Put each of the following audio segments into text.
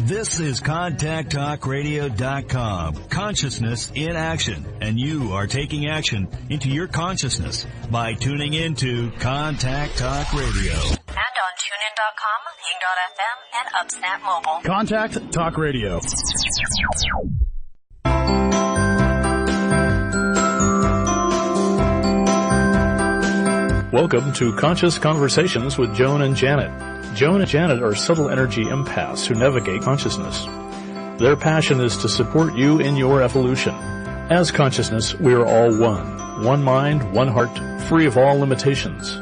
This is ContactTalkRadio.com. Consciousness in action. And you are taking action into your consciousness by tuning into Contact Talk Radio. And on TuneIn.com, Ping.fm, and UpSnap Mobile. Contact Talk Radio. Welcome to Conscious Conversations with Joan and Janet. Joan and Janet are subtle energy empaths who navigate consciousness. Their passion is to support you in your evolution. As consciousness, we are all one. One mind, one heart, free of all limitations.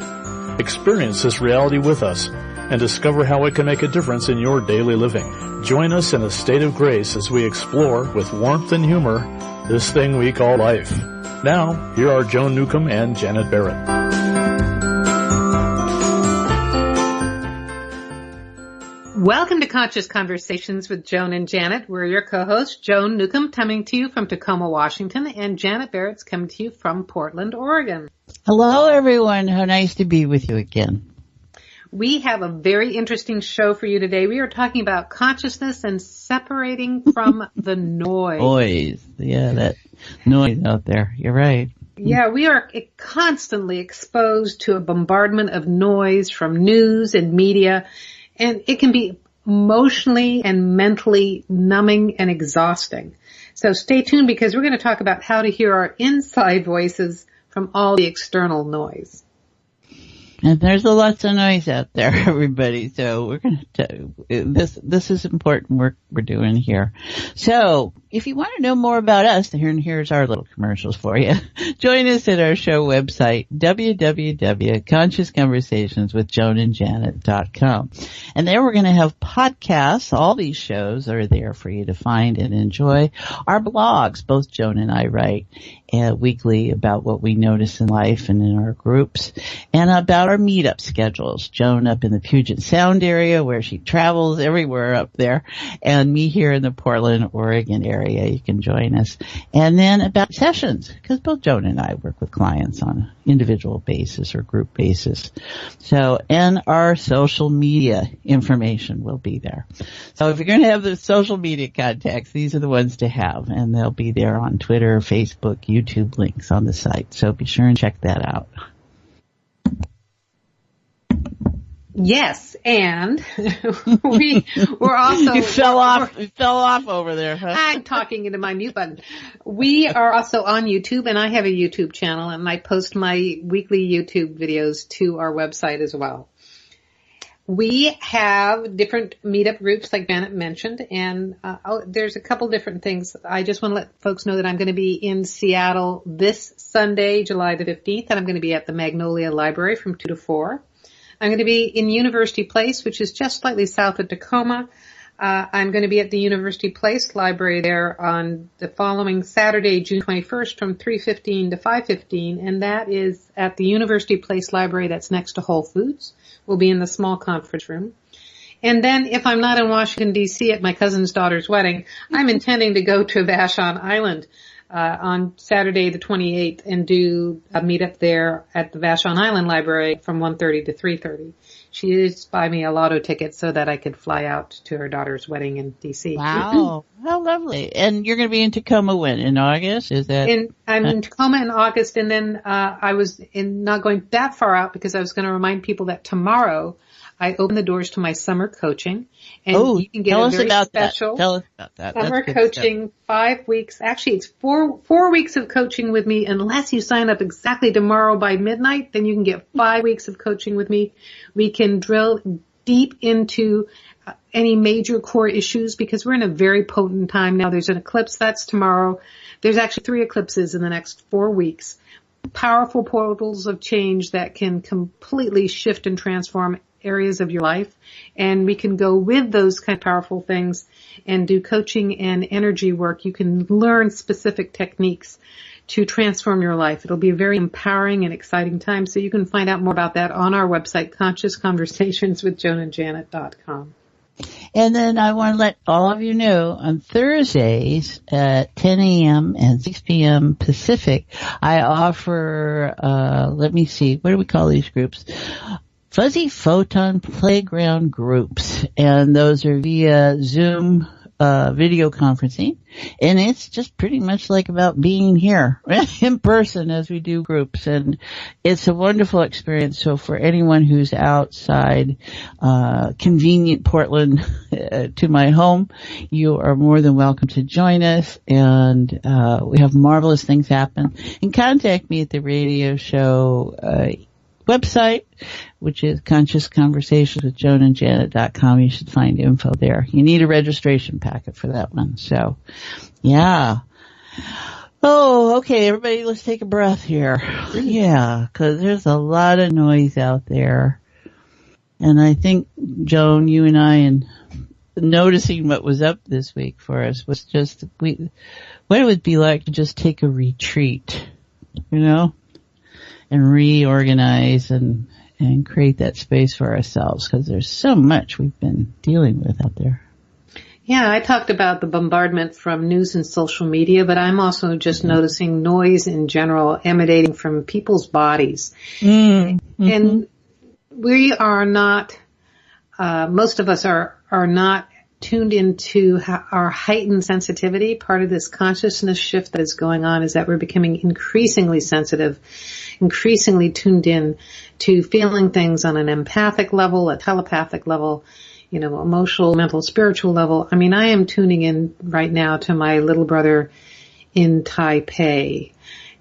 Experience this reality with us and discover how it can make a difference in your daily living. Join us in a state of grace as we explore, with warmth and humor, this thing we call life. Now, here are Joan Newcomb and Janet Barrett. Welcome to Conscious Conversations with Joan and Janet. We're your co-hosts, Joan Newcomb, coming to you from Tacoma, Washington, and Janet Barrett's coming to you from Portland, Oregon. Hello, everyone. How nice to be with you again. We have a very interesting show for you today. We are talking about consciousness and separating from the noise. Noise. Yeah, that noise out there. You're right. Yeah, we are constantly exposed to a bombardment of noise from news and media. And it can be emotionally and mentally numbing and exhausting. So stay tuned, because we're going to talk about how to hear our inside voices from all the external noise. And there's lots of noise out there, everybody. So we're going to, this is important work we're doing here. So if you want to know more about us, here's our little commercials for you. Join us at our show website, www.consciousconversationswithjoanandjanet.com. And there we're going to have podcasts. All these shows are there for you to find and enjoy. Our blogs, both Joan and I write weekly about what we notice in life and in our groups, and about our meetup schedules. Joan up in the Puget Sound area, where she travels everywhere up there, and me here in the Portland, Oregon area. You can join us. And then about sessions, because both Joan and I work with clients on an individual basis or group basis. So, and our social media information will be there. So if you're going to have the social media contacts, these are the ones to have, and they'll be there on Twitter, Facebook, YouTube links on the site. So be sure and check that out. Yes, and we're also... You fell off over there, huh? I'm talking into my mute button. We are also on YouTube, and I have a YouTube channel, and I post my weekly YouTube videos to our website as well. We have different meetup groups, like Janet mentioned, and there's a couple different things. I just want to let folks know that I'm going to be in Seattle this Sunday, July the 15th, and I'm going to be at the Magnolia Library from 2 to 4. I'm going to be in University Place, which is just slightly south of Tacoma. I'm going to be at the University Place Library there on the following Saturday, June 21st, from 3:15 to 5:15, and that is at the University Place Library that's next to Whole Foods. We'll be in the small conference room. And then if I'm not in Washington, D.C. at my cousin's daughter's wedding, I'm intending to go to Vashon Island on Saturday the 28th and do a meetup there at the Vashon Island Library from 1:30 to 3:30. She did buy me a lotto ticket so that I could fly out to her daughter's wedding in D.C. Wow. How lovely. And you're going to be in Tacoma when? In August? Is that? I'm in Tacoma in August, and then I was not going that far out because I was going to remind people that tomorrow I open the doors to my summer coaching, and you can get a very special summer coaching 5 weeks. Actually, it's four weeks of coaching with me. Unless you sign up exactly tomorrow by midnight, then you can get 5 weeks of coaching with me. We can drill deep into any major core issues, because we're in a very potent time now. There's an eclipse, that's tomorrow. There's actually 3 eclipses in the next 4 weeks. Powerful portals of change that can completely shift and transform areas of your life, and we can go with those kind of powerful things and do coaching and energy work. You can learn specific techniques to transform your life. It'll be a very empowering and exciting time, so you can find out more about that on our website, ConsciousConversationsWithJoanandJanet.com. And then I want to let all of you know, on Thursdays at 10 a.m. and 6 p.m. Pacific, I offer, let me see, what do we call these groups? Fuzzy Photon Playground groups, and those are via Zoom video conferencing, and it's just pretty much like about being here in person as we do groups, and it's a wonderful experience. So for anyone who's outside convenient Portland to my home, you are more than welcome to join us, and we have marvelous things happen. And contact me at the radio show website, which is consciousconversationswithjoanandjanet.com. You should find info there. You need a registration packet for that one. So, yeah. Oh, okay, everybody, let's take a breath here. Yeah, because there's a lot of noise out there. And I think, Joan, you and I, and noticing what was up this week for us was just, what it would be like to just take a retreat, you know? And reorganize and create that space for ourselves, because there's so much we've been dealing with out there. Yeah, I talked about the bombardment from news and social media, but I'm also just noticing noise in general emanating from people's bodies. Mm-hmm. And we are not, most of us are not tuned into our heightened sensitivity. Part of this consciousness shift that is going on is that we're becoming increasingly sensitive, increasingly tuned in to feeling things on an empathic level, a telepathic level, you know, emotional, mental, spiritual level. I mean, I am tuning in right now to my little brother in Taipei,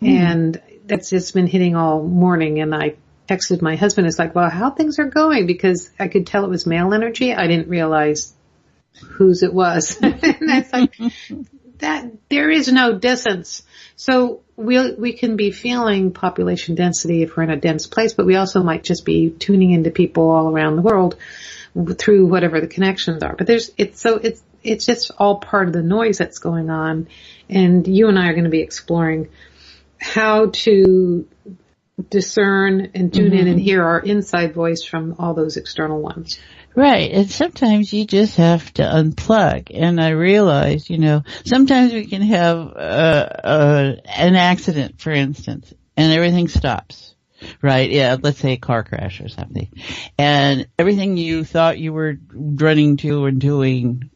and that's just been hitting all morning. And I texted my husband. It's like, well, how things are going, because I could tell it was male energy. I didn't realize whose it was. And it's like that there is no distance. So we can be feeling population density if we're in a dense place, but we also might just be tuning into people all around the world through whatever the connections are. But it's just all part of the noise that's going on. And you and I are going to be exploring how to discern and tune in and hear our inside voice from all those external ones. Right, and sometimes you just have to unplug. And I realize, you know, sometimes we can have an accident, for instance, and everything stops. Right, yeah, let's say a car crash or something. And everything you thought you were running to and doing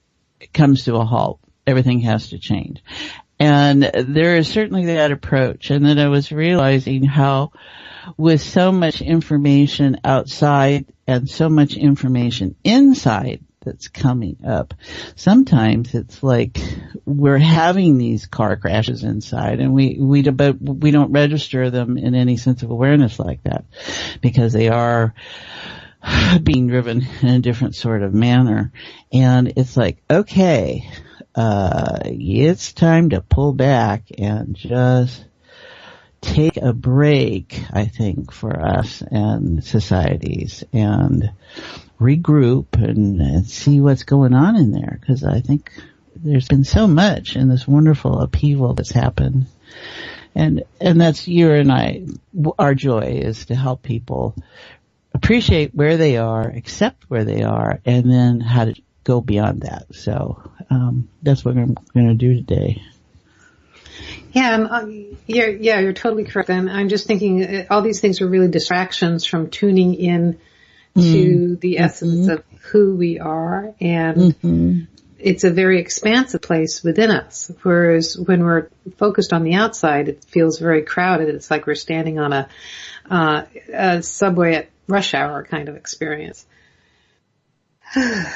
comes to a halt. Everything has to change. And there is certainly that approach. And then I was realizing how with so much information outside and so much information inside that's coming up, sometimes it's like we're having these car crashes inside, and we don't register them in any sense of awareness like that, because they are being driven in a different sort of manner. And it's like, okay, it's time to pull back and just take a break, I think, for us and societies, and regroup and see what's going on in there, because I think there's been so much in this wonderful upheaval that's happened. And that's you and I, our joy is to help people appreciate where they are, accept where they are, and then how to go beyond that. So that's what I'm going to do today. Yeah, and you're totally correct. And I'm just thinking all these things are really distractions from tuning in to the essence of who we are. And it's a very expansive place within us. Whereas when we're focused on the outside, it feels very crowded. It's like we're standing on a subway at rush hour kind of experience. Yeah.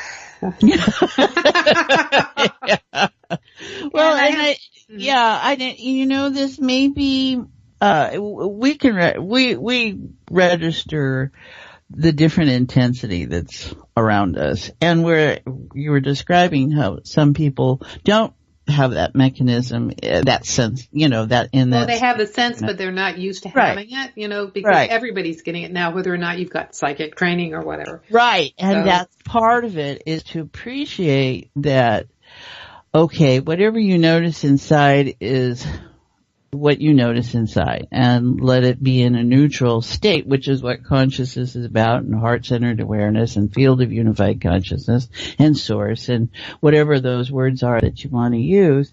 Well, you know, this may be, we register the different intensity that's around us. And you were describing how some people don't have that mechanism, that sense, you know, that in that. Well, they have a sense, but they're not used to having it, you know, because everybody's getting it now, whether or not you've got psychic training or whatever. Right. And that's part of it, is to appreciate that, okay, whatever you notice inside is what you notice inside, and let it be in a neutral state, which is what consciousness is about, and heart-centered awareness and field of unified consciousness and source, and whatever those words are that you want to use,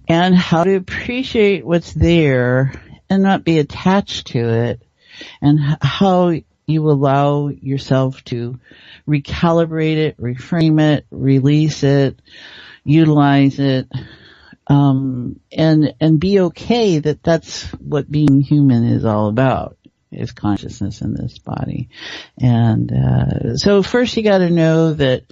and how to appreciate what's there and not be attached to it, and how you allow yourself to recalibrate it, reframe it, release it, utilize it, and be okay that that's what being human is all about, is consciousness in this body. And, so first you gotta know that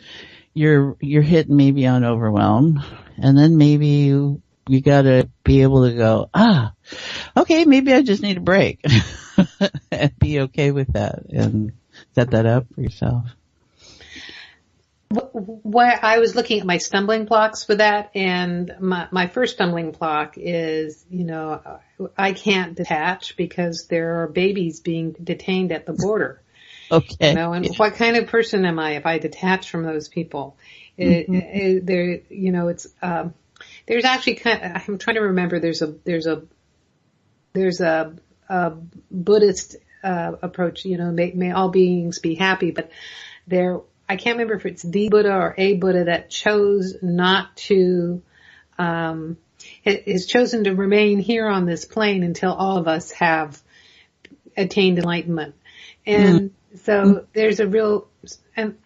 you're hitting maybe on overwhelm, and then maybe you gotta be able to go, okay, maybe I just need a break and be okay with that and set that up for yourself. What I was looking at my stumbling blocks for that, and my first stumbling block is, I can't detach because there are babies being detained at the border. Okay. And what kind of person am I if I detach from those people? There's actually I'm trying to remember. There's a Buddhist approach. May all beings be happy, but I can't remember if it's the Buddha or a Buddha that chose not to, has chosen to remain here on this plane until all of us have attained enlightenment. And so there's and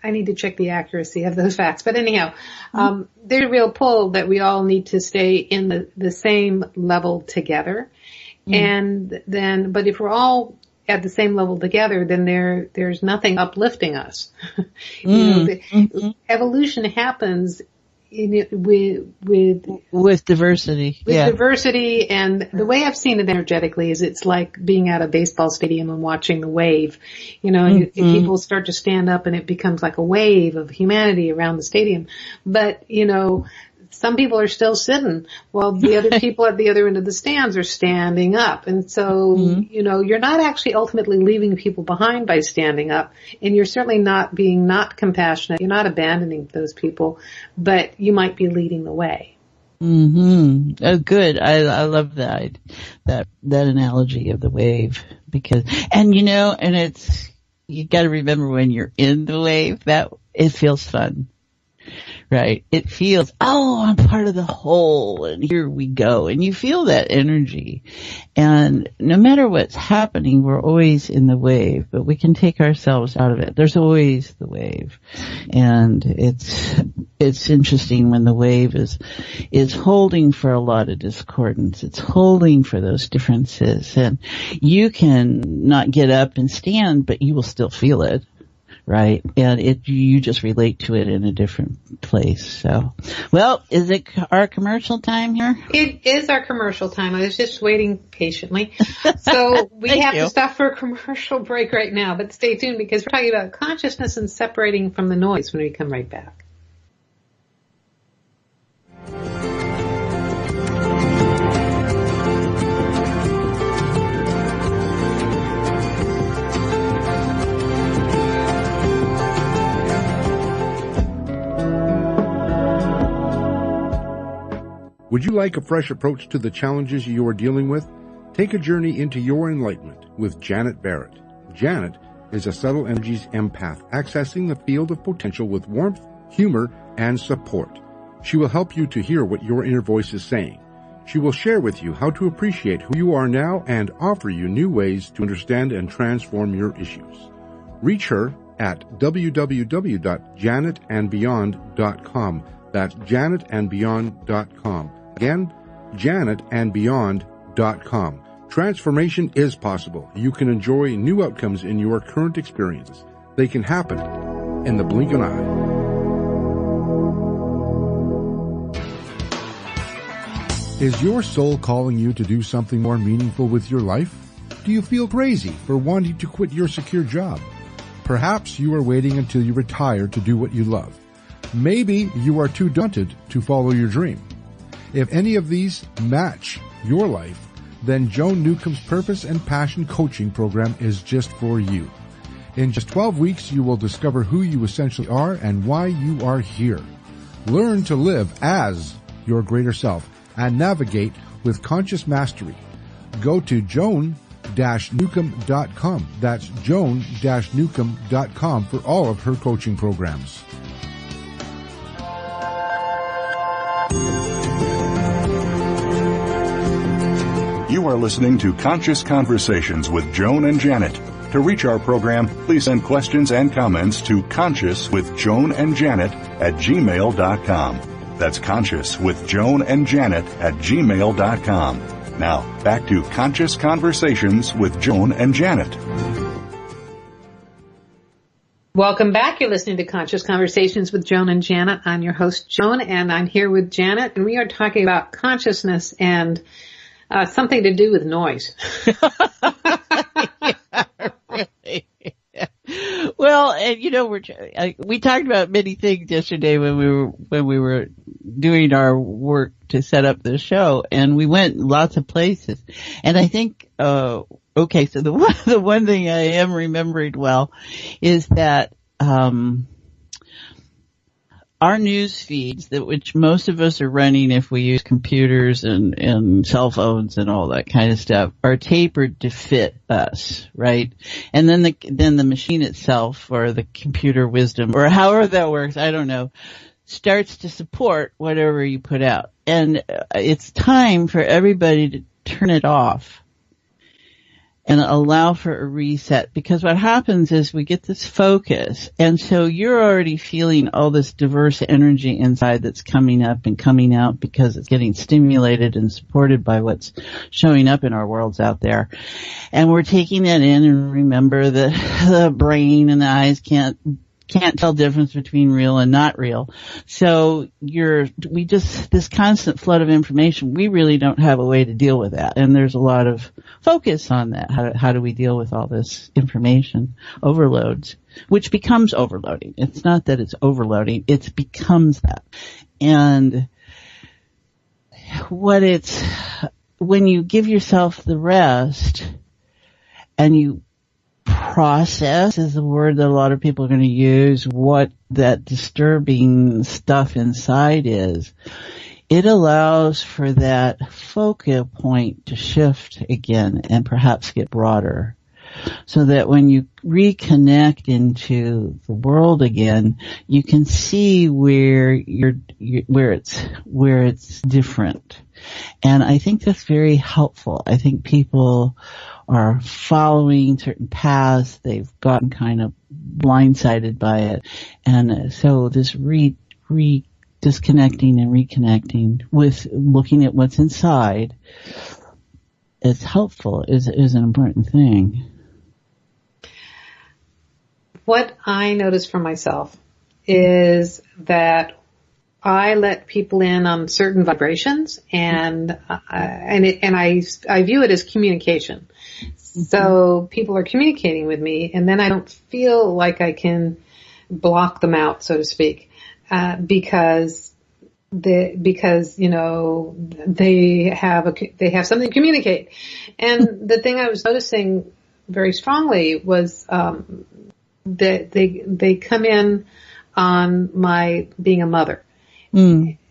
I need to check the accuracy of those facts. But anyhow, there's a real pull that we all need to stay in the same level together. And then, but if we're all at the same level together, then there's nothing uplifting us. Evolution happens with diversity. Diversity, and the way I've seen it energetically is it's like being at a baseball stadium and watching the wave. And people start to stand up and it becomes like a wave of humanity around the stadium. But, some people are still sitting while the other people at the other end of the stands are standing up. And so, you're not actually ultimately leaving people behind by standing up, and you're certainly not being not compassionate. You're not abandoning those people, but you might be leading the way. Oh, good. I love that analogy of the wave, because, and it's, you gotta remember when you're in the wave, that it feels fun. Right. It feels, I'm part of the whole, and here we go. And you feel that energy. And no matter what's happening, we're always in the wave, but we can take ourselves out of it. There's always the wave. And it's interesting when the wave is holding for a lot of discordance. It's holding for those differences. And you can not get up and stand, but you will still feel it. Right. And you just relate to it in a different place. So, well, is it our commercial time here? It is our commercial time. I was just waiting patiently. So we have to stop for a commercial break right now, but stay tuned because we're talking about consciousness and separating from the noise when we come right back. Would you like a fresh approach to the challenges you are dealing with? Take a journey into your enlightenment with Janet Barrett. Janet is a subtle energies empath, accessing the field of potential with warmth, humor, and support. She will help you to hear what your inner voice is saying. She will share with you how to appreciate who you are now and offer you new ways to understand and transform your issues. Reach her at www.janetandbeyond.com. That's janetandbeyond.com. Again, janetandbeyond.com. Transformation is possible. You can enjoy new outcomes in your current experiences. They can happen in the blink of an eye. Is your soul calling you to do something more meaningful with your life? Do you feel crazy for wanting to quit your secure job? Perhaps you are waiting until you retire to do what you love. Maybe you are too daunted to follow your dream. If any of these match your life, then Joan Newcomb's Purpose and Passion Coaching Program is just for you. In just 12 weeks, you will discover who you essentially are and why you are here. Learn to live as your greater self and navigate with conscious mastery. Go to joan-newcomb.com. That's joan-newcomb.com for all of her coaching programs. You are listening to Conscious Conversations with Joan and Janet. To reach our program, please send questions and comments to consciouswithjoanandjanet@gmail.com. That's consciouswithjoanandjanet@gmail.com. Now, back to Conscious Conversations with Joan and Janet. Welcome back. You're listening to Conscious Conversations with Joan and Janet. I'm your host, Joan, and I'm here with Janet, and we are talking about consciousness and something to do with noise. Yeah, really. Well, and we talked about many things yesterday when we were doing our work to set up the show, and we went lots of places. And I think, so the one thing I am remembering well is that our news feeds, which most of us are running if we use computers and cell phones and all that kind of stuff, are tapered to fit us, right? And then the machine itself, or the computer wisdom, or however that works, I don't know, starts to support whatever you put out. And it's time for everybody to turn it off and allow for a reset, because what happens is we get this focus, and so you're already feeling all this diverse energy inside that's coming up and coming out because it's getting stimulated and supported by what's showing up in our worlds out there. And we're taking that in, and remember that the brain and the eyes can't tell difference between real and not real. So this constant flood of information, we really don't have a way to deal with that. And there's a lot of focus on that. How do we deal with all this information overloads, which becomes overloading. It's not that it's overloading, it becomes that. And when you give yourself the rest and you process is the word that a lot of people are going to use, what that disturbing stuff inside is, it allows for that focal point to shift again and perhaps get broader. So that when you reconnect into the world again, you can see where it's different. And I think that's very helpful. I think people are following certain paths. They've gotten kind of blindsided by it. And so this disconnecting and reconnecting with looking at what's inside is helpful, is an important thing. What I notice for myself is that I let people in on certain vibrations, and I view it as communication. So people are communicating with me, and then I don't feel like I can block them out, so to speak, because they have something to communicate. And the thing I was noticing very strongly was that they come in on my being a mother.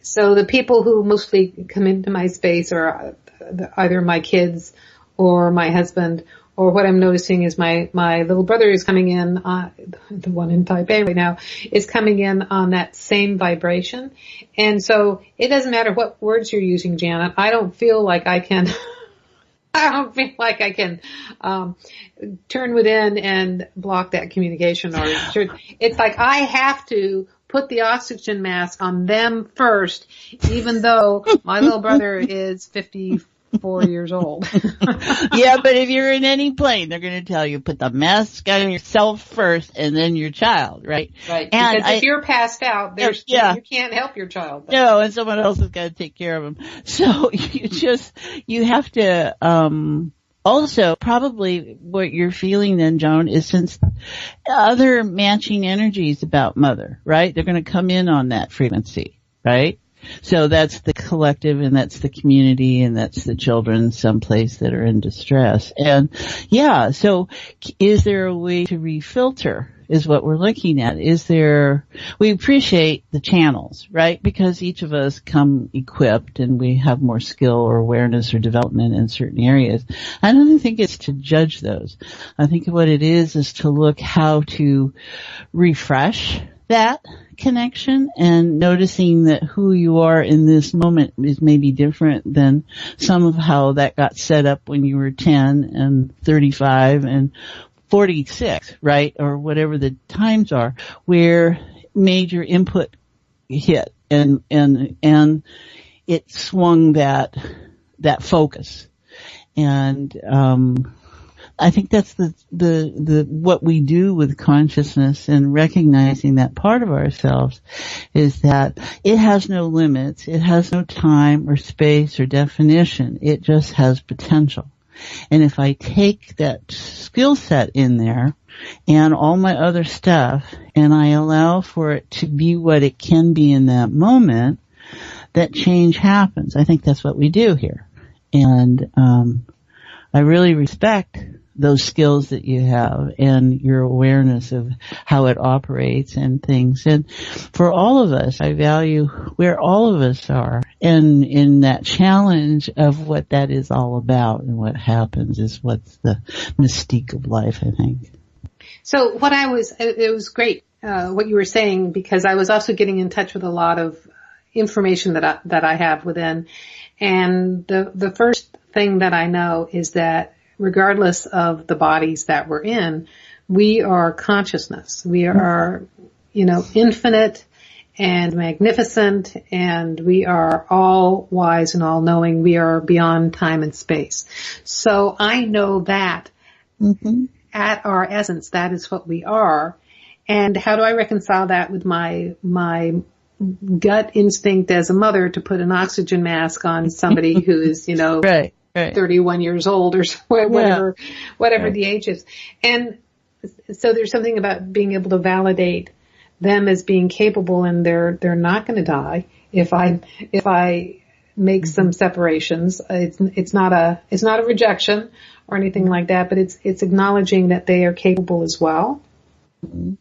So the people who mostly come into my space are either my kids or my husband, or what I'm noticing is my little brother is coming in, the one in Taipei right now, is coming in on that same vibration. And so it doesn't matter what words you're using, Janet. I don't feel like I can turn within and block that communication. It's like I have to put the oxygen mask on them first, even though my little brother is 54 years old. Yeah, but if you're in any plane, they're going to tell you put the mask on yourself first and then your child, right? Right. And because if you're passed out, you can't help your child. No, and someone else has got to take care of them. So you have to, also, probably what you're feeling then, Joan, is since other matching energies about mother, right? They're going to come in on that frequency, right? So that's the collective, and that's the community, and that's the children someplace that are in distress. And yeah, so is there a way to refilter is what we're looking at. We appreciate the channels, right? Because each of us come equipped and we have more skill or awareness or development in certain areas. I don't think it's to judge those. I think what it is to look how to refresh that connection, and noticing that who you are in this moment is maybe different than some of how that got set up when you were 10 and 35 and 46, right? Or whatever the times are, where major input hit and it swung that focus. And, I think that's the what we do with consciousness and recognizing that part of ourselves is that it has no limits. It has no time or space or definition. It just has potential. And if I take that skill set in there and all my other stuff and I allow for it to be what it can be in that moment, that change happens. I think that's what we do here. And I really respect those skills that you have and your awareness of how it operates and things. And for all of us, I value where all of us are. And in that challenge of what that is all about and what happens is what's the mystique of life, I think. So it was great, what you were saying, because I was also getting in touch with a lot of information that I have within. And the first thing that I know is that regardless of the bodies that we're in, we are consciousness. We are, infinite and magnificent, and we are all wise and all knowing. We are beyond time and space. So I know that at our essence, that is what we are. And how do I reconcile that with my gut instinct as a mother to put an oxygen mask on somebody who is, right. 31 years old or whatever the age is. And so there's something about being able to validate them as being capable, and they're not going to die if I make some separations. It's not a rejection or anything like that, but it's acknowledging that they are capable as well. Mm-hmm.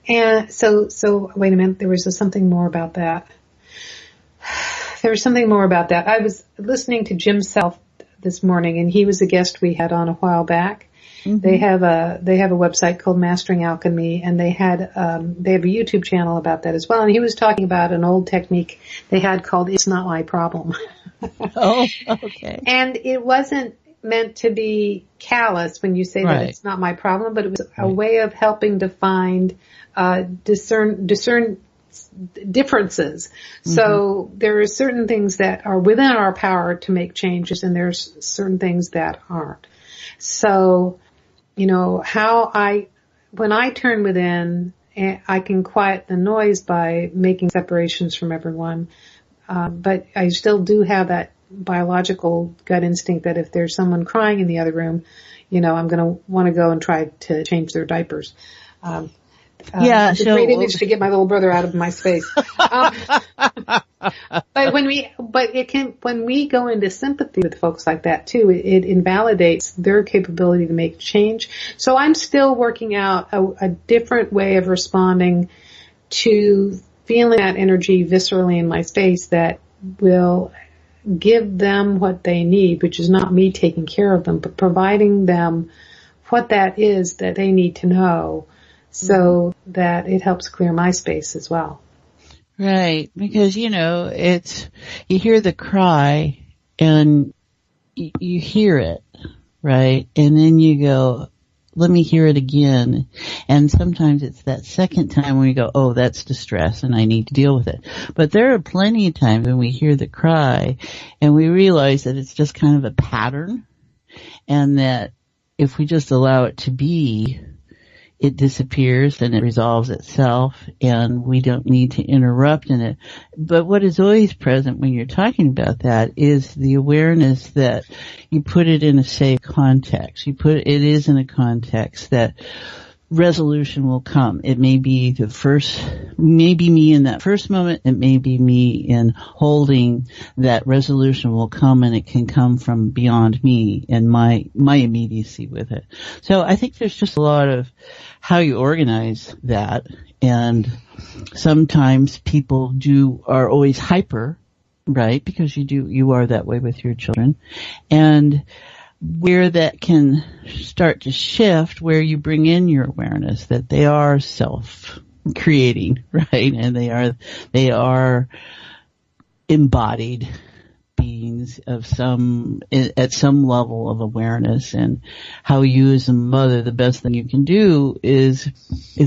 And so wait a minute, there was something more about that. There was something more about that. I was listening to Jim Self this morning, and he was a guest we had on a while back. Mm-hmm. They have a website called Mastering Alchemy, and they have a YouTube channel about that as well. And he was talking about an old technique they had called "It's Not My Problem." Oh, okay. And it wasn't meant to be callous when you say that it's not my problem, but it was a way of helping to find, discern differences. Mm-hmm. So there are certain things that are within our power to make changes, and there's certain things that aren't. So, when I turn within, I can quiet the noise by making separations from everyone. But I still do have that biological gut instinct that if there's someone crying in the other room, I'm going to want to go and try to change their diapers. It's a great image to get my little brother out of my space. But when we go into sympathy with folks like that too, it invalidates their capability to make change. So I'm still working out a different way of responding to feeling that energy viscerally in my space that will give them what they need, which is not me taking care of them, but providing them what that is that they need to know, so that it helps clear my space as well. Right, because you hear the cry and you hear it, right? And then you go, let me hear it again. And sometimes it's that second time when you go, oh, that's distress and I need to deal with it. But there are plenty of times when we hear the cry and we realize that it's just kind of a pattern, and that if we just allow it to be, it disappears and it resolves itself, and we don't need to interrupt in it. But what is always present when you're talking about that is the awareness that you put it in a safe context. It is in a context that resolution will come. It may be maybe me in that first moment. It may be me in holding that resolution will come, and it can come from beyond me and my immediacy with it. So I think there's just a lot of how you organize that. And sometimes people are always hyper, right? Because you are that way with your children. And where that can start to shift, where you bring in your awareness that they are self-creating, right? And they are embodied beings of at some level of awareness, and how you as a mother, the best thing you can do is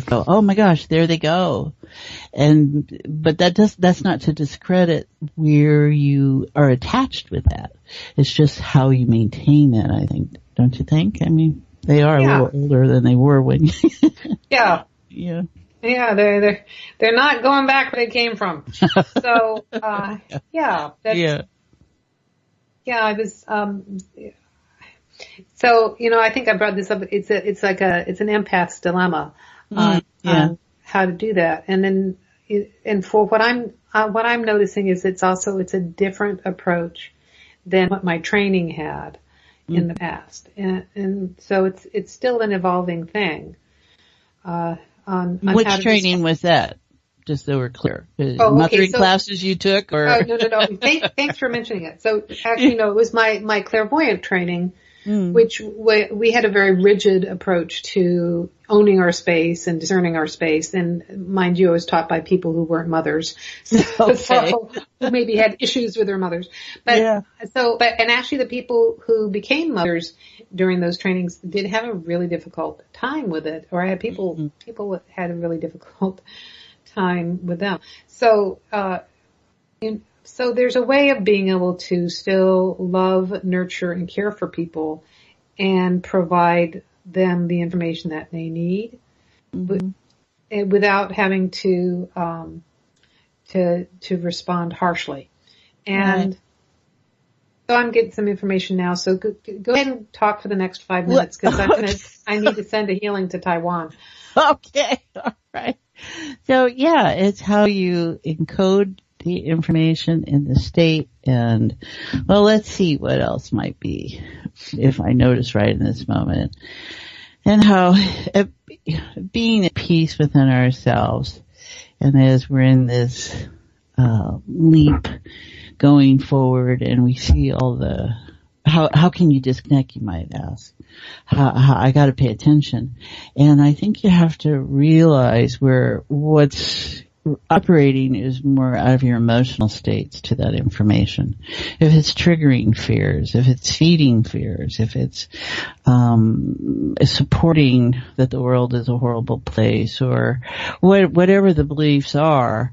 go, oh my gosh, there they go. But that's not to discredit where you are attached with that. It's just how you maintain that, I think. Don't you think? I mean, they are a little older than they were when Yeah. Yeah. Yeah, they're not going back where they came from. So, I was, so, I think I brought this up. It's an empath's dilemma on how to do that. And then, and for what I'm noticing is it's a different approach than what my training had in the past. And so it's still an evolving thing. On which training was that? Just so we're clear. Mothering classes you took, or? No. Thanks for mentioning it. So actually, no, it was my clairvoyant training, which we had a very rigid approach to owning our space and discerning our space. And mind you, I was taught by people who weren't mothers, so who maybe had issues with their mothers. And actually the people who became mothers during those trainings did have a really difficult time with it, or I had people had a really difficult time with them. So, so there's a way of being able to still love, nurture, and care for people and provide them the information that they need, without having to respond harshly. And so I'm getting some information now. So go ahead and talk for the next 5 minutes, because I need to send a healing to Taiwan. Okay. All right. So it's how you encode the information in the state, and let's see what else might be, if I notice right in this moment, and how being at peace within ourselves, and as we're in this leap going forward, and we see all the how can you disconnect, you might ask. How I got to pay attention, and I think you have to realize where what's operating is more out of your emotional states to that information. If it's triggering fears, if it's feeding fears, if it's supporting that the world is a horrible place, or whatever the beliefs are,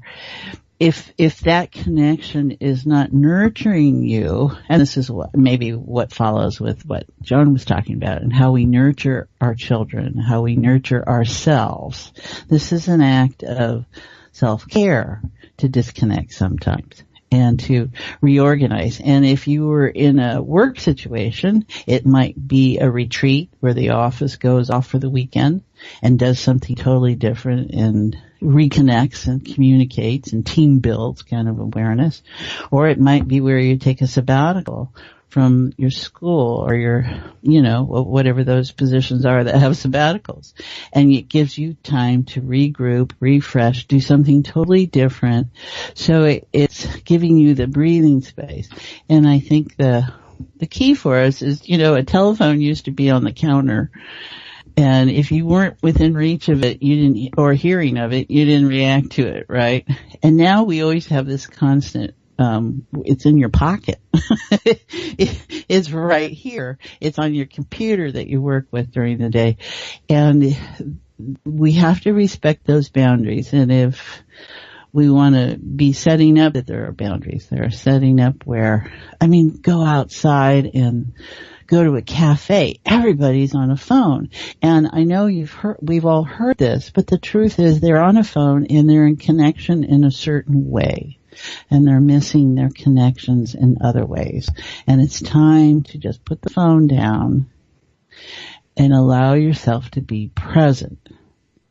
if that connection is not nurturing you, and this is what follows with what Joan was talking about, and how we nurture our children, how we nurture ourselves. This is an act of self-care to disconnect sometimes and to reorganize. And if you were in a work situation, it might be a retreat where the office goes off for the weekend and does something totally different and reconnects and communicates and team builds kind of awareness. Or it might be where you take a sabbatical from your school or your, whatever those positions are that have sabbaticals. And it gives you time to regroup, refresh, do something totally different. So it's giving you the breathing space. And I think the key for us is, a telephone used to be on the counter. And if you weren't within reach of it, or hearing of it, you didn't react to it, right? And now we always have this constant, it's in your pocket. It's right here. It's on your computer that you work with during the day. And we have to respect those boundaries. And if we want to be setting up that there are boundaries, there are setting up where, go outside and go to a cafe. Everybody's on a phone. And I know we've all heard this, but the truth is they're on a phone and they're in connection in a certain way. And they're missing their connections in other ways. And it's time to just put the phone down and allow yourself to be present.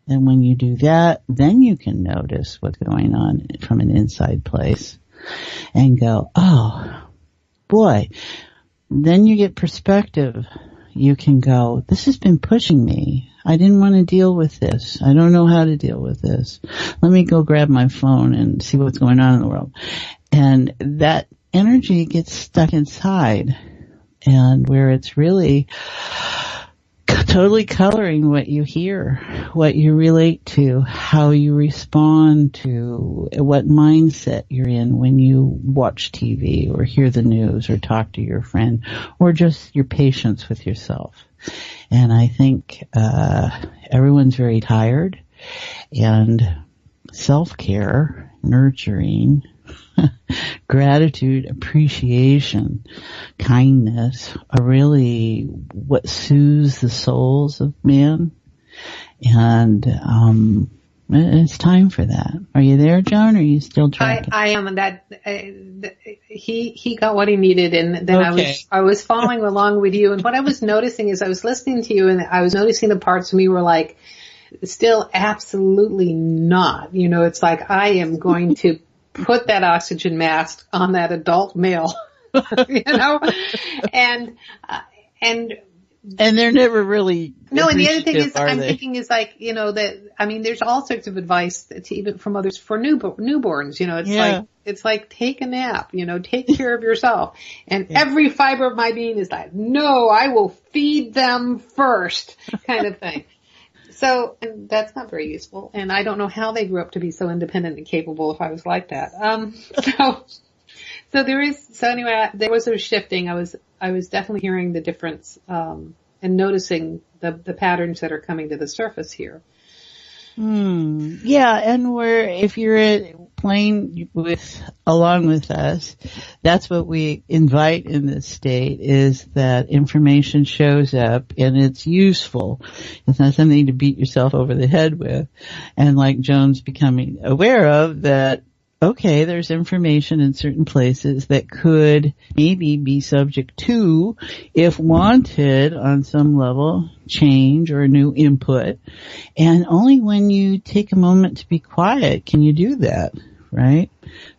And when you do that, then you can notice what's going on from an inside place and go, oh, boy. Then you get perspective. You can go, this has been pushing me. I didn't want to deal with this. I don't know how to deal with this. Let me go grab my phone and see what's going on in the world. And that energy gets stuck inside, and where it's really totally coloring what you hear, what you relate to, how you respond to, what mindset you're in when you watch TV or hear the news or talk to your friend, or just your patience with yourself. And I think everyone's very tired, and self-care, nurturing, gratitude, appreciation, kindness are really what soothes the souls of man. And it's time for that. Are you there, Joan? Or are you still tracking? I am. He got what he needed, and then okay. I was following along with you. And what I was noticing is I was listening to you, and I was noticing the parts of me were like, still absolutely not. You know, it's like I am going to put that oxygen mask on that adult male, you know, and they're never really. No, and the other thing is, I'm thinking is like, you know, that, I mean, there's all sorts of advice to even from others for newborns, you know, it's like take a nap, you know, take care of yourself. And every fiber of my being is like, no, I will feed them first kind of thing. So, and that's not very useful. And I don't know how they grew up to be so independent and capable if I was like that. So anyway, there was a shifting. I was definitely hearing the difference, and noticing the patterns that are coming to the surface here. Yeah, and if you're playing along with us, that's what we invite in this state, is that information shows up and it's useful. It's not something to beat yourself over the head with. And like Joan's becoming aware of that, okay, there's information in certain places that could maybe be subject to, if wanted on some level, change or new input. And only when you take a moment to be quiet can you do that, right?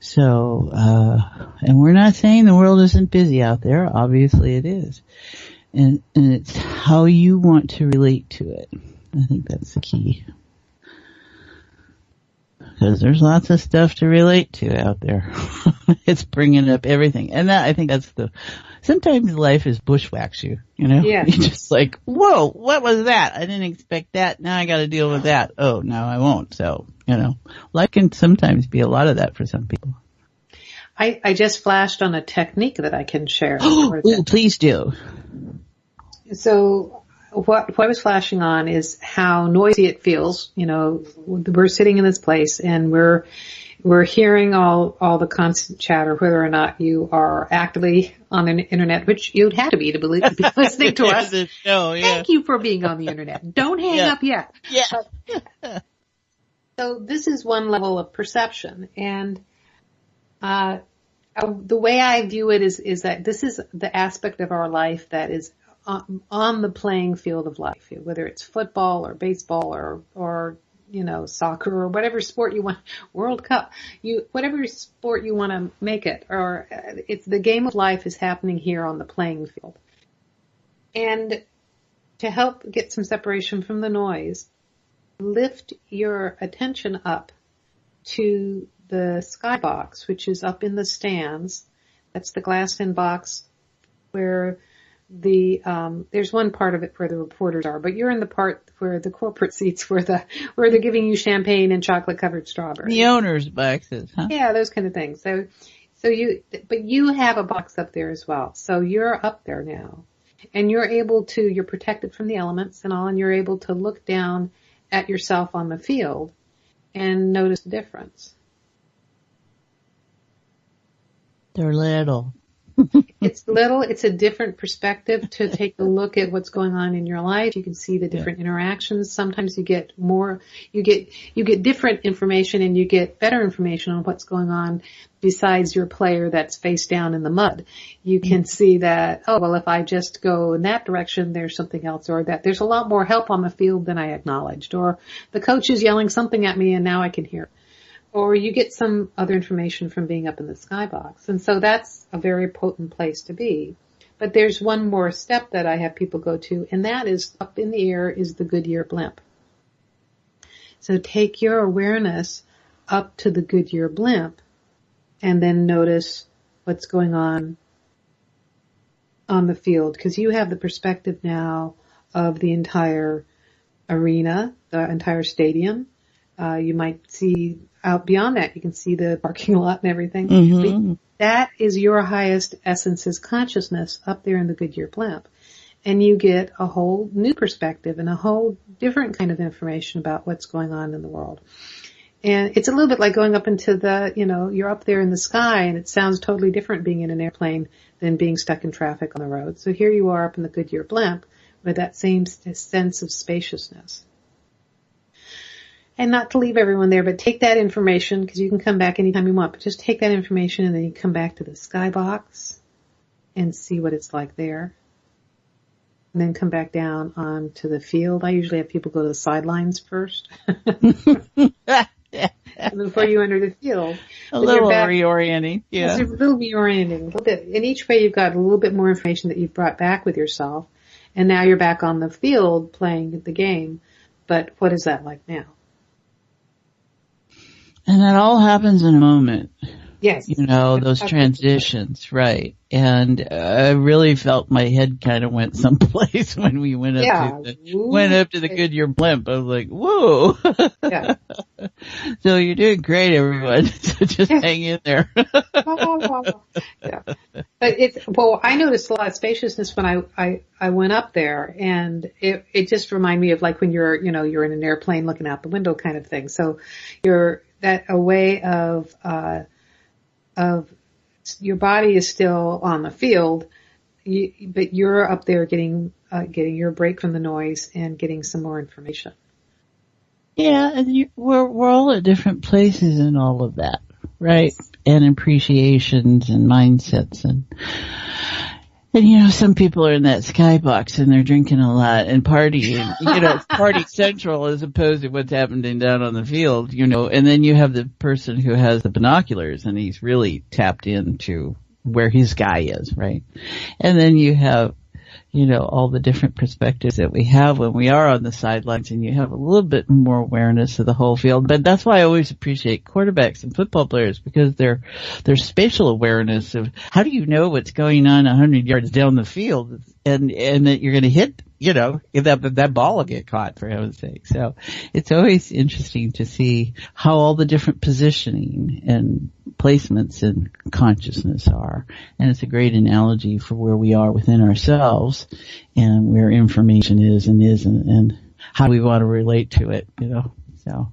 So, and we're not saying the world isn't busy out there. Obviously it is. And it's how you want to relate to it. I think that's the key. Because there's lots of stuff to relate to out there. It's bringing up everything. And I think that's sometimes life is bushwhacks you, you know? Yeah. You're just like, whoa, what was that? I didn't expect that. Now I got to deal with that. Oh, no, I won't. So, you know, life can sometimes be a lot of that for some people. I just flashed on a technique that I can share. Ooh, please do. So, what I was flashing on is how noisy it feels. You know, we're sitting in this place and we're hearing all the constant chatter, whether or not you are actively on the internet, which you'd have to be listening to us. Thank you for being on the internet. Don't hang up yet. Yeah. So this is one level of perception, and the way I view it is that this is the aspect of our life that is on the playing field of life, whether it's football or baseball or you know, soccer or whatever sport you want, World Cup, whatever sport you want to make it, or it's the game of life is happening here on the playing field. And to help get some separation from the noise, lift your attention up to the skybox, which is up in the stands. That's the glassed-in box where there's one part of it where the reporters are, but you're in the part where the corporate seats where they're giving you champagne and chocolate covered strawberries. The owner's boxes, huh? Yeah, those kind of things. But you have a box up there as well. So you're up there now, and you're protected from the elements and all, and you're able to look down at yourself on the field and notice the difference. They're little. It's little. It's a different perspective to take a look at what's going on in your life. You can see the different interactions. Sometimes you get different information, and you get better information on what's going on besides your player that's face down in the mud. You can see that, oh, well, if I just go in that direction, there's something else, or that there's a lot more help on the field than I acknowledged, or the coach is yelling something at me and now I can hear it. Or you get some other information from being up in the skybox. And so that's a very potent place to be. But there's one more step that I have people go to, and that is up in the air is the Goodyear blimp. So take your awareness up to the Goodyear blimp and then notice what's going on the field, because you have the perspective now of the entire arena, the entire stadium. You might see out beyond that, you can see the parking lot and everything. Mm-hmm. But that is your highest essence's consciousness up there in the Goodyear blimp. And you get a whole new perspective and a whole different kind of information about what's going on in the world. And it's a little bit like going up into the, you're up there in the sky and it sounds totally different being in an airplane than being stuck in traffic on the road. So here you are up in the Goodyear blimp with that same sense of spaciousness. And not to leave everyone there, but take that information, because you can come back anytime you want, but just take that information and then you come back to the skybox and see what it's like there. And then come back down onto the field. I usually have people go to the sidelines first. Before you enter the field. A little reorienting. Yeah. It's a little reorienting, a little bit. In each way you've got a little bit more information that you've brought back with yourself. And now you're back on the field playing the game. But what is that like now? And that all happens in a moment. Yes. Those transitions, right. And I really felt my head kind of went someplace when we went up to the Goodyear blimp. I was like, whoa. Yeah. So you're doing great, everyone. So just hang in there. Yeah. But I noticed a lot of spaciousness when I went up there, and it just reminded me of like when you're in an airplane looking out the window kind of thing. So you're a way of your body is still on the field, but you're up there getting your break from the noise and getting some more information. Yeah, and we're all at different places in all of that, right? And appreciations and mindsets and some people are in that skybox and they're drinking a lot and partying, it's party central as opposed to what's happening down on the field, and then you have the person who has the binoculars and he's really tapped into where his guy is, right? And then you have, all the different perspectives that we have when we are on the sidelines, and you have a little bit more awareness of the whole field. But that's why I always appreciate quarterbacks and football players, because their spatial awareness of how do you know what's going on 100 yards down the field and that you're going to hit, that ball will get caught, for heaven's sake. So it's always interesting to see how all the different positioning and placements in consciousness are. And it's a great analogy for where we are within ourselves and where information is and isn't and how we want to relate to it, So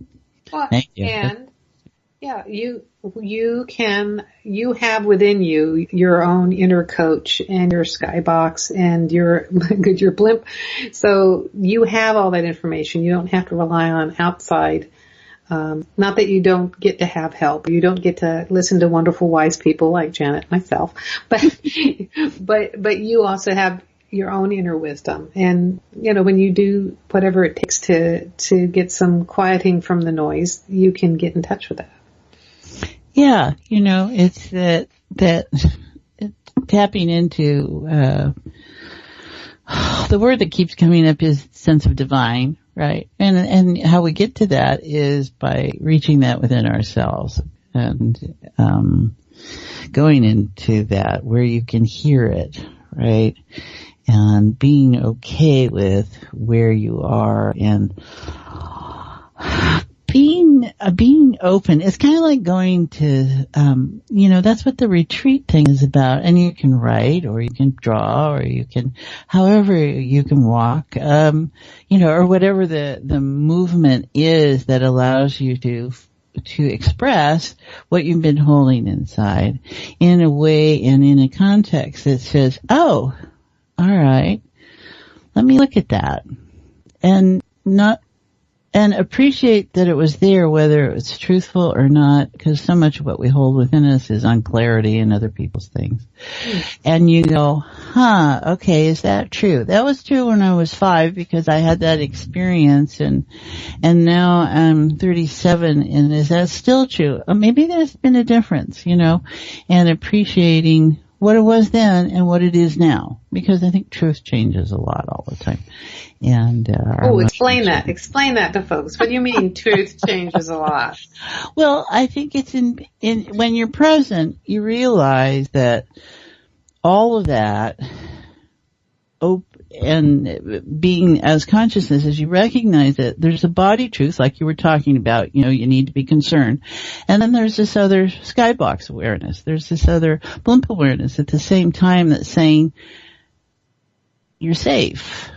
thank you. And you have within you your own inner coach and your skybox and your blimp. So you have all that information. You don't have to rely on outside. Not that you don't get to have help. You don't get to listen to wonderful, wise people like Janet and myself, but you also have your own inner wisdom. And, when you do whatever it takes to get some quieting from the noise, you can get in touch with that. Yeah, it's that tapping into, the word that keeps coming up is sense of divine, right? And how we get to that is by reaching that within ourselves and, going into that where you can hear it, right? And being okay with where you are and, being open. It's kind of like going to, that's what the retreat thing is about. And you can write or you can draw or you can, however you can walk, or whatever the movement is that allows you to express what you've been holding inside in a way and in a context that says, oh, all right, let me look at that and appreciate that it was there, whether it was truthful or not, because so much of what we hold within us is unclarity in other people's things. And you go, okay, is that true? That was true when I was 5 because I had that experience and now I'm 37 and is that still true? Maybe there's been a difference, and appreciating what it was then and what it is now, because I think truth changes a lot all the time. And explain that to folks. What do you mean truth changes a lot? Well, I think it's in when you're present, you realize that all of that being as consciousness, as you recognize it, there's a body truth like you were talking about, you need to be concerned. And then there's this other skybox awareness. There's this other blimp awareness at the same time that's saying you're safe.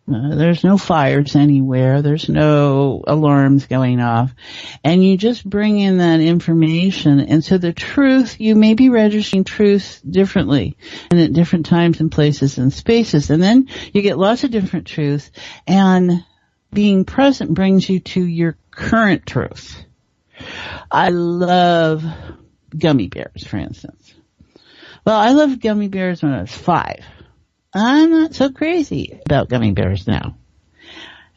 There's no fires anywhere. There's no alarms going off. And you just bring in that information. And so the truth, you may be registering truth differently and at different times and places and spaces. And then you get lots of different truth. And being present brings you to your current truth. I love gummy bears, for instance. Well, I loved gummy bears when I was 5. I'm not so crazy about gummy bears now.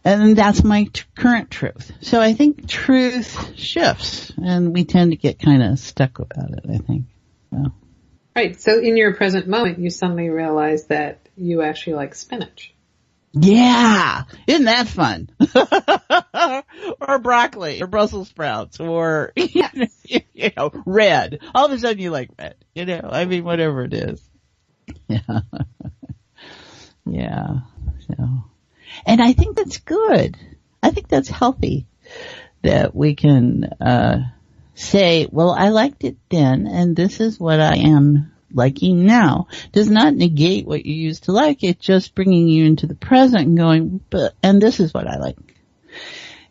And that's my current truth. So I think truth shifts, and we tend to get kind of stuck about it, I think. So. Right. So in your present moment, you suddenly realize that you actually like spinach. Yeah. Isn't that fun? Or broccoli, or Brussels sprouts, or, red. All of a sudden you like red. Whatever it is. Yeah. Yeah. So, and I think that's good. I think that's healthy that we can, say, well, I liked it then and this is what I am liking now. Does not negate what you used to like. It's just bringing you into the present and going, and this is what I like.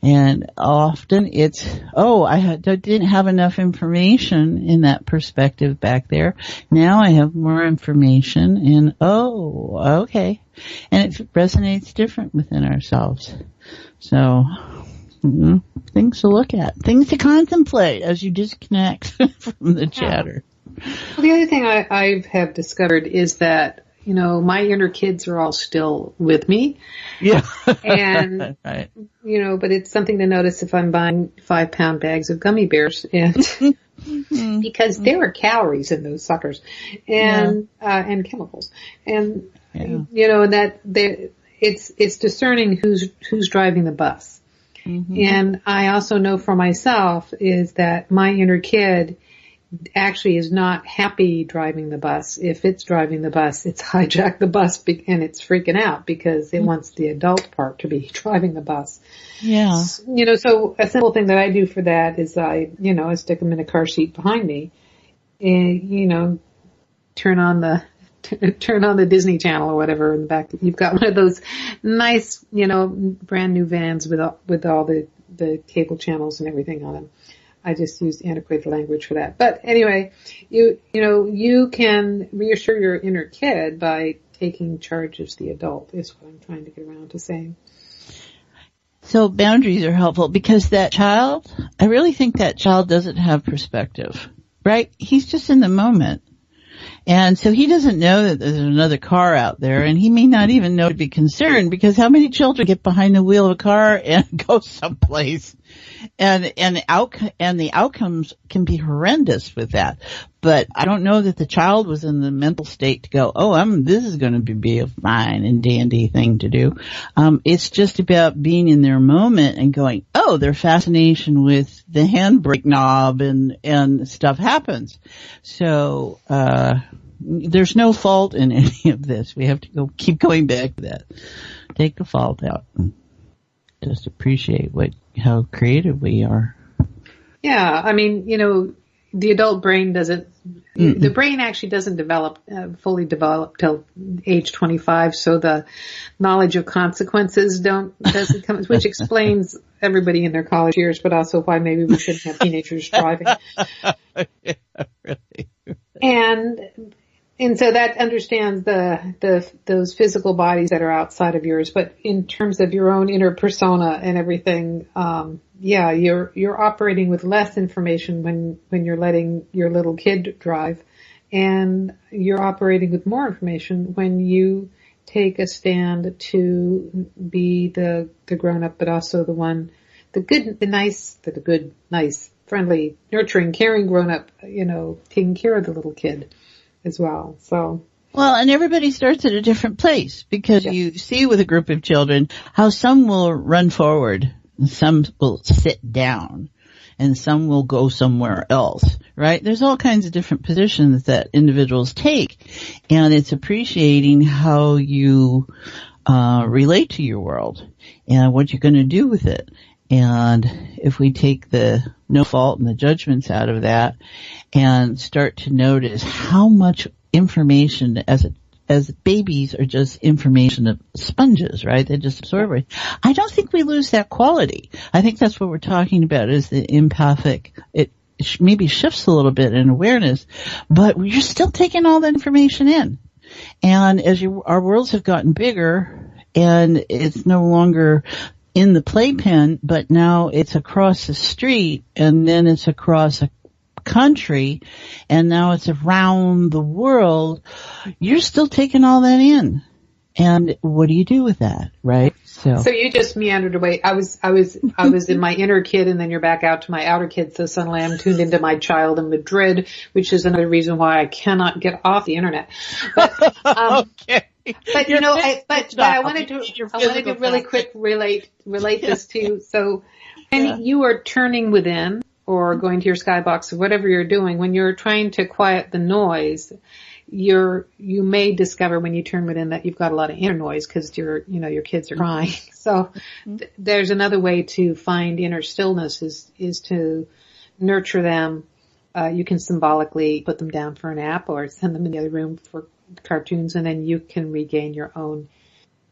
And often it's, I didn't have enough information in that perspective back there. Now I have more information and, okay. And it resonates different within ourselves. So, things to look at, things to contemplate as you disconnect from the chatter. Well, the other thing I have discovered is that, my inner kids are all still with me. Yeah. And, right. But it's something to notice if I'm buying 5-pound bags of gummy bears and because there are calories in those suckers and chemicals. And, it's discerning who's driving the bus. Mm-hmm. And I also know for myself is that my inner kid actually is not happy driving the bus. If it's driving the bus, it's hijacked the bus and it's freaking out because it wants the adult part to be driving the bus. Yeah. So a simple thing that I do for that is I stick them in a car seat behind me and, turn on the Disney Channel or whatever in the back. You've got one of those nice, brand new vans with all the cable channels and everything on them. I just used antiquated language for that. But anyway, you can reassure your inner kid by taking charge as the adult is what I'm trying to get around to saying. So boundaries are helpful because that child, I really think that child doesn't have perspective, right? He's just in the moment. And so he doesn't know that there's another car out there, and he may not even know to be concerned because how many children get behind the wheel of a car and go someplace? And the outcomes can be horrendous with that. But I don't know that the child was in the mental state to go, this is going to be a fine and dandy thing to do. It's just about being in their moment and going, their fascination with the handbrake knob and stuff happens. So, there's no fault in any of this. We have to keep going back to that. Take the fault out and just appreciate how creative we are. Yeah. The adult brain the brain actually doesn't fully develop till age 25. So the knowledge of consequences doesn't come, which explains everybody in their college years, but also why maybe we shouldn't have teenagers driving. Yeah, really. And so that understands those physical bodies that are outside of yours, but in terms of your own inner persona and everything, you're operating with less information when you're letting your little kid drive, and you're operating with more information when you take a stand to be the grown up, but also the good, nice, friendly, nurturing, caring grown up, taking care of the little kid as well. So. Well, and everybody starts at a different place because you see with a group of children how some will run forward and some will sit down. and some will go somewhere else, right? There's all kinds of different positions that individuals take, and it's appreciating how you relate to your world and what you're going to do with it. And if we take the no fault and the judgments out of that and start to notice how much information as babies are just information sponges, right? They just absorb it. I don't think we lose that quality. I think that's what we're talking about is the empathic. It maybe shifts a little bit in awareness, but you're still taking all that information in. And as our worlds have gotten bigger and it's no longer in the playpen, but now it's across the street and then it's across a country and now it's around the world, you're still taking all that in. And what do you do with that, right? So you just meandered away. I was in my inner kid and then you're back out to my outer kid. So suddenly I'm tuned into my child in Madrid, which is another reason why I cannot get off the internet. But, okay. But you know, I wanted to really quick relate this to. So when you are turning within or going to your skybox or whatever you're doing, when you're trying to quiet the noise, you may discover when you turn within that you've got a lot of inner noise because your kids are crying. So there's another way to find inner stillness is to nurture them. You can symbolically put them down for a nap or send them in the other room for cartoons, and then you can regain your own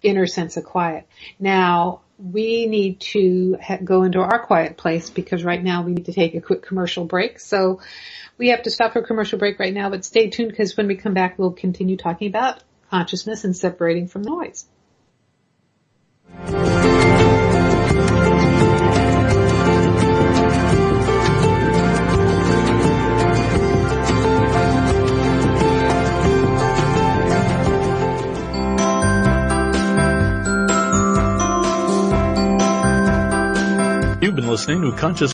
inner sense of quiet. Now, we need to go into our quiet place because right now we need to take a quick commercial break. So we have to stop for a commercial break right now, but stay tuned because when we come back, we'll continue talking about consciousness and separating from noise. You've been listening to Conscious.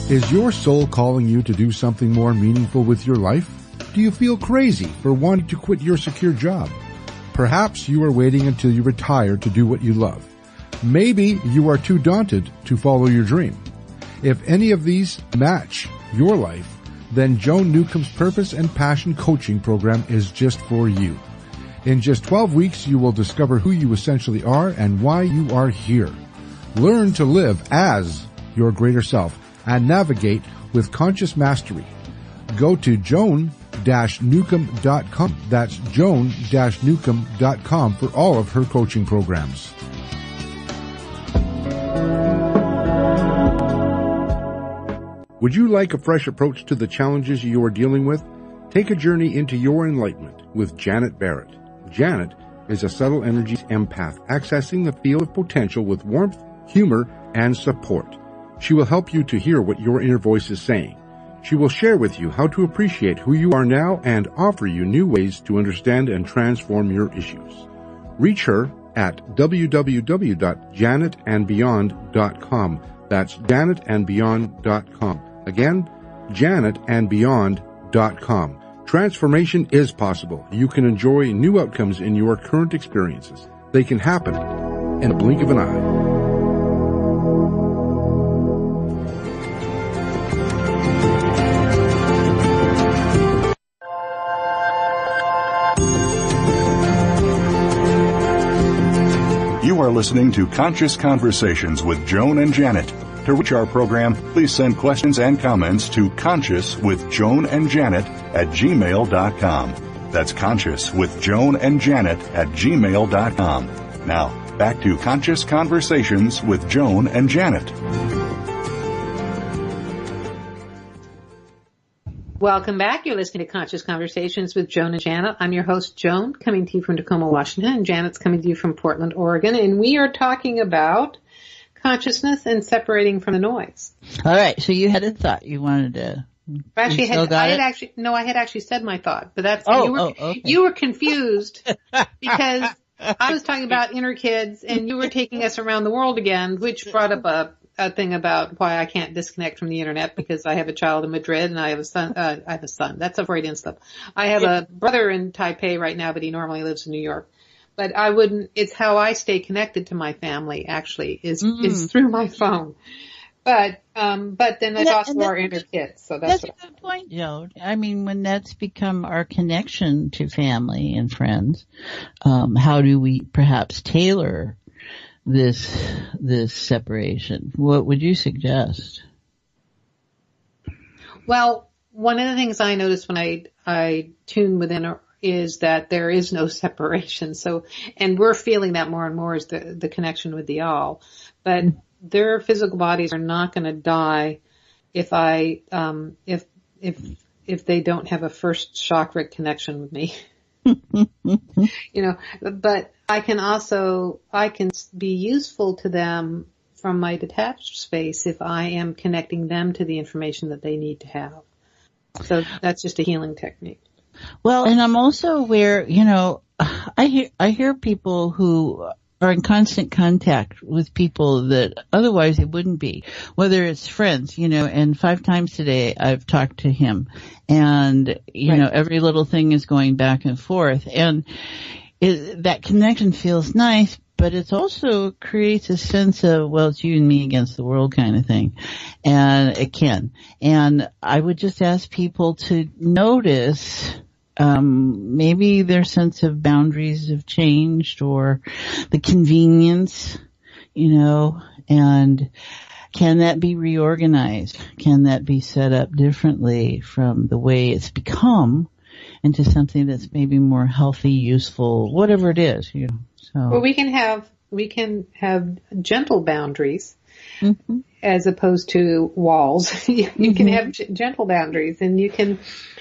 Is your soul calling you to do something more meaningful with your life? Do you feel crazy for wanting to quit your secure job? Perhaps you are waiting until you retire to do what you love. Maybe you are too daunted to follow your dream. If any of these match your life, then Joan Newcomb's Purpose and Passion Coaching Program is just for you. In just 12 weeks, you will discover who you essentially are and why you are here. Learn to live as your greater self and navigate with conscious mastery. Go to joan-newcomb.com. That's joan-newcomb.com for all of her coaching programs. Would you like a fresh approach to the challenges you are dealing with? Take a journey into your enlightenment with Janet Barrett. Janet is a subtle energies empath, accessing the field of potential with warmth, humor, and support. She will help you to hear what your inner voice is saying. She will share with you how to appreciate who you are now and offer you new ways to understand and transform your issues. Reach her at www.janetandbeyond.com. That's janetandbeyond.com. Again, janetandbeyond.com. Transformation is possible. You can enjoy new outcomes in your current experiences. They can happen in a blink of an eye. You are listening to Conscious Conversations with Joan and Janet. To reach our program, please send questions and comments to consciouswithjoanandjanet@gmail.com. That's consciouswithjoanandjanet@gmail.com. Now, back to Conscious Conversations with Joan and Janet. Welcome back. You're listening to Conscious Conversations with Joan and Janet. I'm your host, Joan, coming to you from Tacoma, Washington, and Janet's coming to you from Portland, Oregon, and we are talking about consciousness and separating from the noise. All right. So you had a thought you wanted to. I had actually said my thought, but that's okay. You were confused because I was talking about inner kids and you were taking us around the world again, which brought up a thing about why I can't disconnect from the internet because I have a child in Madrid and I have a son. That's a Freudian stuff. I have a brother in Taipei right now, but he normally lives in New York. but I wouldn't, it's how I stay connected to my family actually is through my phone. But then there's also our inner kids. So that's a good point, Joe. I mean, when that's become our connection to family and friends, how do we perhaps tailor this separation? What would you suggest? Well, one of the things I notice when I tune within is that there is no separation. So, and we're feeling that more and more is the connection with the all. But their physical bodies are not going to die if if they don't have a first chakra connection with me. But I can be useful to them from my detached space if I am connecting them to the information that they need to have. So that's just a healing technique. Well, and I'm also aware, I hear people who are in constant contact with people that otherwise it wouldn't be, whether it's friends, and 5 times today I've talked to him and, every little thing is going back and forth and that connection feels nice, but it also creates a sense of, well, it's you and me against the world kind of thing. And it can. And I would just ask people to notice maybe their sense of boundaries have changed or the convenience, and can that be reorganized? Can that be set up differently from the way it's become into something that's maybe more healthy, useful, whatever it is, So. Well, we can have gentle boundaries. Mm-hmm. As opposed to walls. You can have gentle boundaries and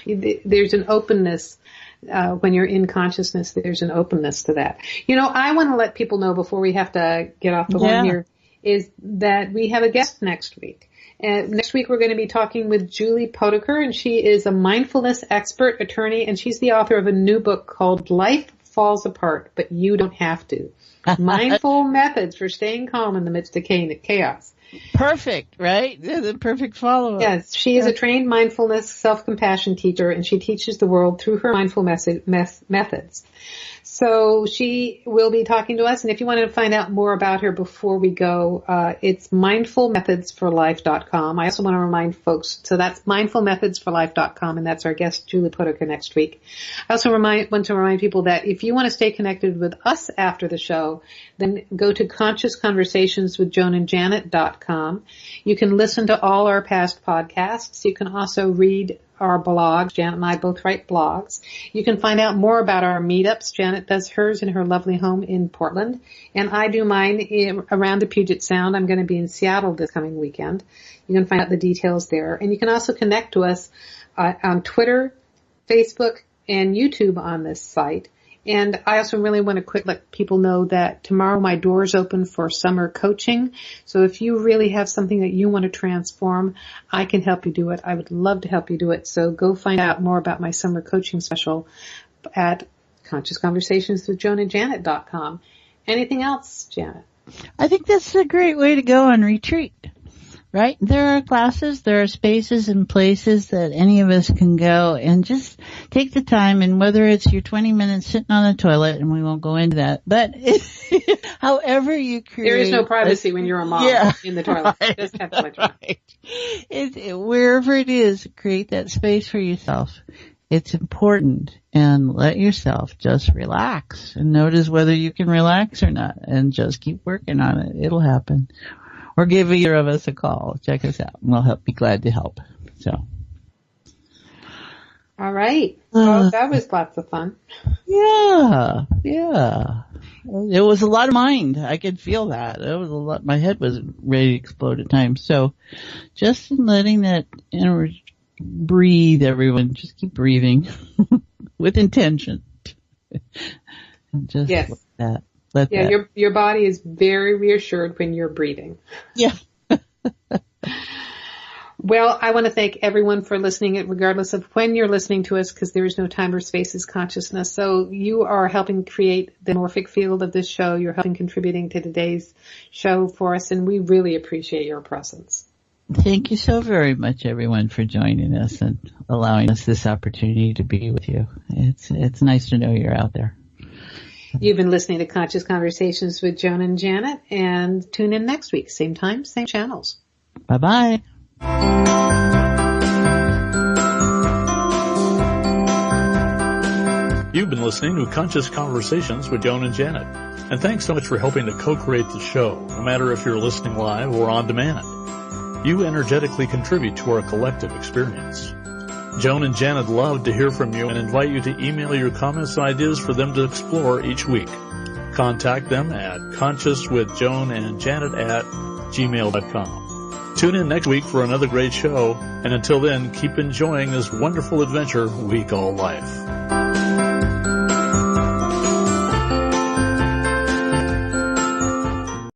there's an openness, when you're in consciousness, there's an openness to that. I want to let people know before we have to get off the horn here is that we have a guest next week. And next week we're going to be talking with Julie Potaker, and she is a mindfulness expert, attorney, and she's the author of a new book called Life Falls Apart, But You Don't Have to. Mindful methods for staying calm in the midst of chaos. Perfect, right? The perfect follow-up. Yes, she is a trained mindfulness self-compassion teacher, and she teaches the world through her mindful methods. So she will be talking to us, and if you want to find out more about her before we go, it's mindfulmethodsforlife.com. I also want to remind folks, so that's mindfulmethodsforlife.com, and that's our guest, Julie Potaker, next week. I also want to remind people that if you want to stay connected with us after the show, then go to consciousconversationswithjoanandjanet.com. You can listen to all our past podcasts. You can also read our blogs. Janet and I both write blogs. You can find out more about our meetups. Janet does hers in her lovely home in Portland, and I do mine around the Puget Sound. I'm going to be in Seattle this coming weekend. You can find out the details there, and you can also connect to us on Twitter, Facebook, and YouTube on this site. And I also really want to let people know that tomorrow my doors open for summer coaching. So if you really have something that you want to transform, I can help you do it. I would love to help you do it. So go find out more about my summer coaching special at consciousconversationswithjoanandjanet.com. Anything else, Janet? I think that's a great way to go on retreat. Right? There are classes, there are spaces and places that any of us can go and just take the time, and whether it's your 20 minutes sitting on the toilet, and we won't go into that, but however you create. There is no privacy when you're a mom in the toilet. Right, just have to right. Wherever it is, create that space for yourself. It's important, and let yourself just relax and notice whether you can relax or not, and just keep working on it. It'll happen. Or give either of us a call. Check us out. We'll be glad to help. So. All right. Well, that was lots of fun. Yeah. It was a lot of mind. I could feel that. It was a lot. My head was ready to explode at times. So just letting that breathe, everyone. Just keep breathing with intention. Just yes. Like that. Your body is very reassured when you're breathing. Yeah. Well, I want to thank everyone for listening, regardless of when you're listening to us, because there is no time or space is consciousness. So you are helping create the morphic field of this show. You're helping contributing to today's show for us, and we really appreciate your presence. Thank you so very much, everyone, for joining us and allowing us this opportunity to be with you. It's nice to know you're out there. You've been listening to Conscious Conversations with Joan and Janet, and tune in next week. Same time, same channels. Bye-bye. You've been listening to Conscious Conversations with Joan and Janet. And thanks so much for helping to co-create the show, no matter if you're listening live or on demand. You energetically contribute to our collective experience. Joan and Janet love to hear from you and invite you to email your comments and ideas for them to explore each week. Contact them at consciouswithjoanandjanet@gmail.com. Tune in next week for another great show, and until then, keep enjoying this wonderful adventure we call life.